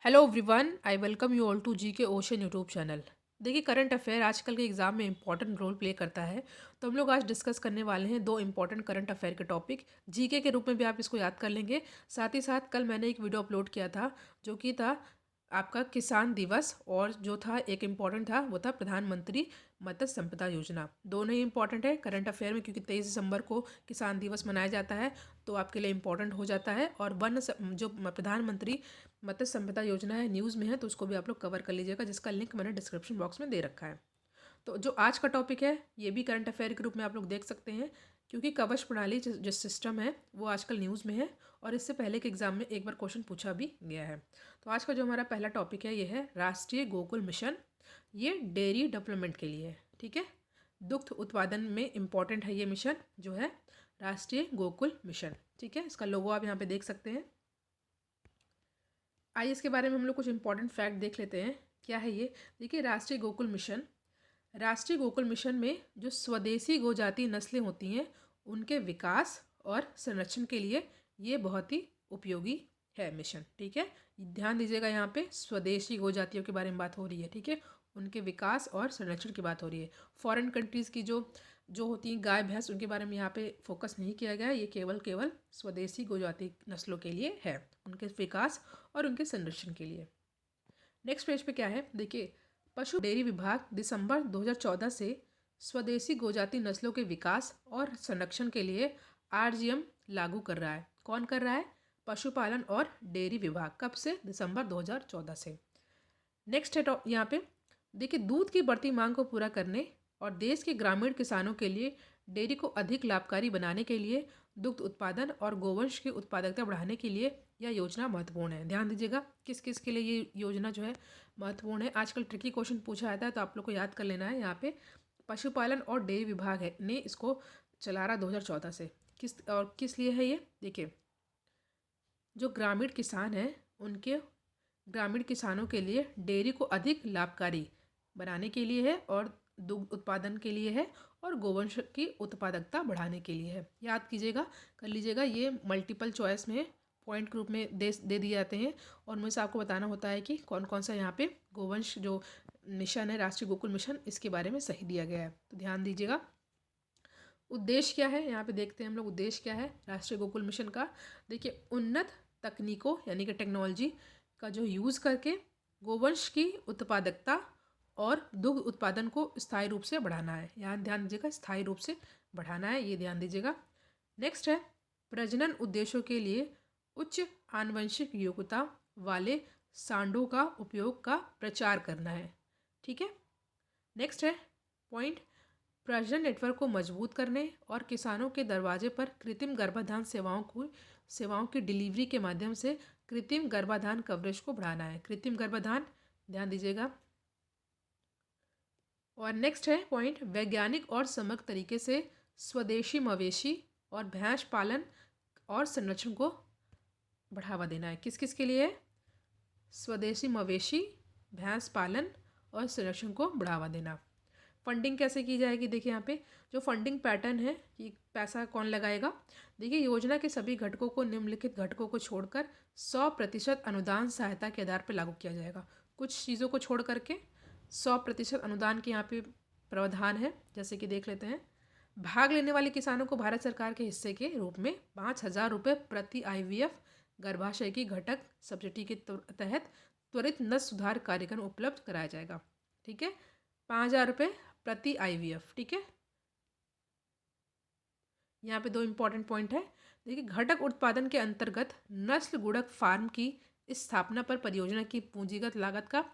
Hello everyone, I welcome you all to G K ocean YouTube channel. देखिए, current affair आजकल के exam में important role play करता है। तो हम लोग आज डिस्कस करने वाले हैं दो इंपॉर्टेंट करंट अफेयर के टॉपिक। जीके के रूप में भी आप इसको याद कर लेंगे। साथ ही साथ कल मैंने एक वीडियो अपलोड किया था जो कि था आपका किसान दिवस, और जो था एक इम्पॉर्टेंट था वो था प्रधानमंत्री मत्स्य संपदा योजना। दोनों ही इंपॉर्टेंट है करंट अफेयर में, क्योंकि 23 दिसंबर को किसान दिवस मनाया जाता है, तो आपके लिए इम्पॉर्टेंट हो जाता है। और जो प्रधानमंत्री मत्स्य संपदा योजना है, न्यूज़ में है, तो उसको भी आप लोग कवर कर लीजिएगा, जिसका लिंक मैंने डिस्क्रिप्शन बॉक्स में दे रखा है। तो जो आज का टॉपिक है ये भी करंट अफेयर के रूप में आप लोग देख सकते हैं, क्योंकि कवच प्रणाली जो सिस्टम है वो आजकल न्यूज़ में है, और इससे पहले के एग्जाम में एक बार क्वेश्चन पूछा भी गया है। तो आज का जो हमारा पहला टॉपिक है ये है राष्ट्रीय गोकुल मिशन। ये डेयरी डेवलपमेंट के लिए है, ठीक है। दुग्ध उत्पादन में इम्पॉर्टेंट है ये मिशन जो है राष्ट्रीय गोकुल मिशन, ठीक है। इसका लोगो आप यहाँ पे देख सकते हैं। आइए इसके बारे में हम लोग कुछ इंपॉर्टेंट फैक्ट देख लेते हैं। क्या है ये? देखिए, राष्ट्रीय गोकुल मिशन में जो स्वदेशी गोजाति नस्लें होती हैं उनके विकास और संरक्षण के लिए ये बहुत ही उपयोगी है मिशन, ठीक है। ध्यान दीजिएगा, यहाँ पे स्वदेशी गोजातियों के बारे में बात हो रही है, ठीक है। उनके विकास और संरक्षण की बात हो रही है। फॉरेन कंट्रीज़ की जो जो होती हैं गाय भैंस, उनके बारे में यहाँ पे फोकस नहीं किया गया है। ये केवल स्वदेशी गोजाति नस्लों के लिए है, उनके विकास और उनके संरक्षण के लिए। नेक्स्ट पेज पे क्या है? देखिए, पशु डेयरी विभाग दिसंबर 2014 से स्वदेशी गोजाति नस्लों के विकास और संरक्षण के लिए आरजीएम लागू कर रहा है। कौन कर रहा है? पशुपालन और डेयरी विभाग। कब से? दिसंबर 2014 से। नेक्स्ट है यहाँ पे देखिए, दूध की बढ़ती मांग को पूरा करने और देश के ग्रामीण किसानों के लिए डेयरी को अधिक लाभकारी बनाने के लिए दुग्ध उत्पादन और गोवंश की उत्पादकता बढ़ाने के लिए यह योजना महत्वपूर्ण है। ध्यान दीजिएगा, किस किस के लिए ये योजना जो है महत्वपूर्ण है। आजकल ट्रिकी क्वेश्चन पूछा जाता है, तो आप लोग को याद कर लेना है। यहाँ पे पशुपालन और डेयरी विभाग है ने इसको चला रहा 2014 से। किस लिए है ये? देखिए, जो ग्रामीण किसान हैं उनके ग्रामीण किसानों के लिए डेयरी को अधिक लाभकारी बनाने के लिए है, और दुग्ध उत्पादन के लिए है, और गोवंश की उत्पादकता बढ़ाने के लिए है। याद कीजिएगा, कर लीजिएगा। ये मल्टीपल चॉइस में पॉइंट के रूप में दे दिए जाते हैं, और मुझे आपको बताना होता है कि कौन कौन सा यहाँ पे गोवंश जो मिशन है, राष्ट्रीय गोकुल मिशन, इसके बारे में सही दिया गया है। तो ध्यान दीजिएगा। उद्देश्य क्या है यहाँ पे देखते हैं हम लोग। उद्देश्य क्या है राष्ट्रीय गोकुल मिशन का? देखिए, उन्नत तकनीकों यानी कि टेक्नोलॉजी का जो यूज़ करके गोवंश की उत्पादकता और दुग्ध उत्पादन को स्थायी रूप से बढ़ाना है। यहाँ ध्यान दीजिएगा, स्थायी रूप से बढ़ाना है, ये ध्यान दीजिएगा। नेक्स्ट है प्रजनन उद्देश्यों के लिए उच्च आनुवंशिक योग्यता वाले सांडों का उपयोग का प्रचार करना है, ठीक है। नेक्स्ट है पॉइंट, प्रजनन नेटवर्क को मजबूत करने और किसानों के दरवाजे पर कृत्रिम गर्भाधान सेवाओं की डिलीवरी के माध्यम से कृत्रिम गर्भाधान कवरेज को बढ़ाना है। कृत्रिम गर्भाधान, ध्यान दीजिएगा। और नेक्स्ट है पॉइंट, वैज्ञानिक और समग्र तरीके से स्वदेशी मवेशी और भैंस पालन और संरक्षण को बढ़ावा देना है। किस किस के लिए? स्वदेशी मवेशी, भैंस पालन और संरक्षण को बढ़ावा देना। फंडिंग कैसे की जाएगी? देखिए, यहाँ पे जो फंडिंग पैटर्न है कि पैसा कौन लगाएगा। देखिए, योजना के सभी घटकों को निम्नलिखित घटकों को छोड़कर 100% अनुदान सहायता के आधार पर लागू किया जाएगा। कुछ चीज़ों को छोड़ करके 100% अनुदान के यहाँ पे प्रावधान है। जैसे कि देख लेते हैं, भाग लेने वाले किसानों को भारत सरकार के हिस्से के रूप में 5,000 रुपये प्रति IVF गर्भाशय की घटक सब्सिडी के तहत त्वरित नस्ल सुधार कार्यक्रम उपलब्ध कराया जाएगा, ठीक है। 5,000 रुपये प्रति IVF, ठीक है। यहाँ पे दो इंपॉर्टेंट पॉइंट है। देखिए, घटक उत्पादन के अंतर्गत नस्ल गुणक फार्म की स्थापना पर परियोजना की पूंजीगत लागत का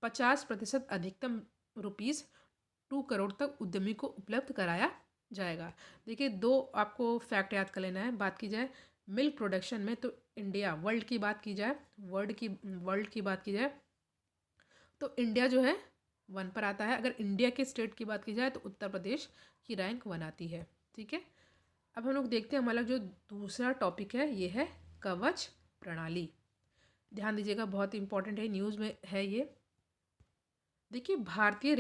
50% अधिकतम ₹2 करोड़ तक उद्यमी को उपलब्ध कराया जाएगा। देखिए, दो आपको फैक्ट याद कर लेना है। बात की जाए मिल्क प्रोडक्शन में, तो इंडिया, वर्ल्ड की बात की जाए, तो इंडिया जो है 1 पर आता है। अगर इंडिया के स्टेट की बात की जाए तो उत्तर प्रदेश की रैंक 1 आती है, ठीक है। अब हम लोग देखते हैं हमारा जो दूसरा टॉपिक है ये है कवच प्रणाली। ध्यान दीजिएगा, बहुत इंपॉर्टेंट है, न्यूज़ में है ये। देखिए, भारतीय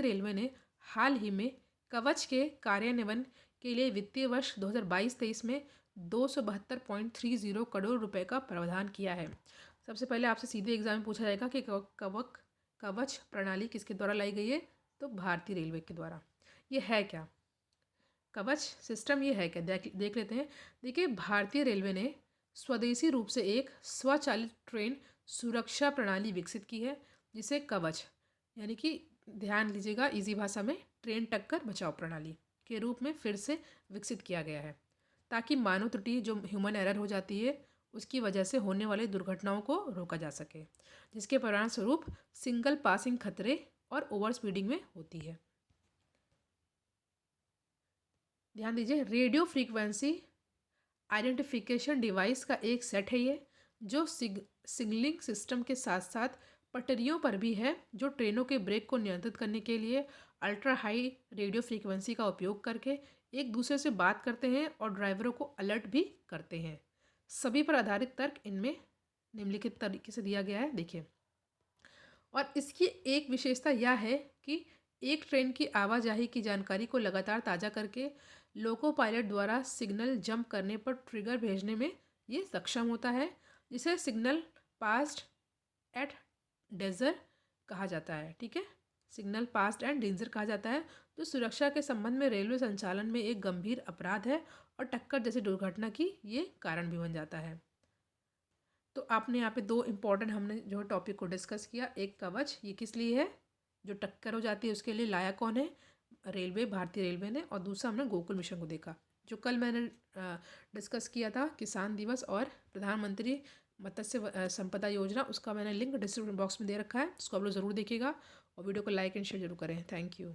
रेलवे ने हाल ही में कवच के कार्यान्वयन के लिए वित्तीय वर्ष 2022-23 में 272.30 करोड़ रुपए का प्रावधान किया है। सबसे पहले आपसे सीधे एग्जाम में पूछा जाएगा कि कवच प्रणाली किसके द्वारा लाई गई है, तो भारतीय रेलवे के द्वारा। ये है क्या कवच सिस्टम, ये है क्या, देख लेते हैं। देखिए, भारतीय रेलवे ने स्वदेशी रूप से एक स्वचालित ट्रेन सुरक्षा प्रणाली विकसित की है, जिसे कवच यानी कि, ध्यान दीजिएगा, इजी भाषा में ट्रेन टक्कर बचाव प्रणाली के रूप में फिर से विकसित किया गया है, ताकि मानव त्रुटि जो ह्यूमन एरर हो जाती है उसकी वजह से होने वाली दुर्घटनाओं को रोका जा सके, जिसके परिणामस्वरूप सिंगल पासिंग खतरे और ओवर स्पीडिंग में होती है। ध्यान दीजिए, रेडियो फ्रीक्वेंसी आइडेंटिफिकेशन डिवाइस का एक सेट है ये, जो सिग्नलिंग सिस्टम के साथ साथ पटरियों पर भी है, जो ट्रेनों के ब्रेक को नियंत्रित करने के लिए अल्ट्रा हाई रेडियो फ्रीक्वेंसी का उपयोग करके एक दूसरे से बात करते हैं और ड्राइवरों को अलर्ट भी करते हैं। सभी पर आधारित तर्क इनमें निम्नलिखित तरीके से दिया गया है, देखिए। और इसकी एक विशेषता यह है कि एक ट्रेन की आवाजाही की जानकारी को लगातार ताज़ा करके लोको पायलट द्वारा सिग्नल जंप करने पर ट्रिगर भेजने में ये सक्षम होता है, जिसे सिग्नल पास्ड एट डेंजर कहा जाता है। ठीक है, सिग्नल पास्ड एंड डेंजर कहा जाता है, जो सुरक्षा के संबंध में रेलवे संचालन में एक गंभीर अपराध है और टक्कर जैसी दुर्घटना की ये कारण भी बन जाता है। तो आपने यहाँ पे दो इम्पॉर्टेंट हमने जो टॉपिक को डिस्कस किया, एक कवच ये किस लिए है, जो टक्कर हो जाती है उसके लिए लाया कौन है, रेलवे, भारतीय रेलवे ने, और दूसरा हमने गोकुल मिशन को देखा। जो कल मैंने डिस्कस किया था किसान दिवस और प्रधानमंत्री मत्स्य संपदा योजना, उसका मैंने लिंक डिस्क्रिप्शन बॉक्स में दे रखा है, उसको आप लोग ज़रूर देखिएगा और वीडियो को लाइक एंड शेयर जरूर करें। Thank you.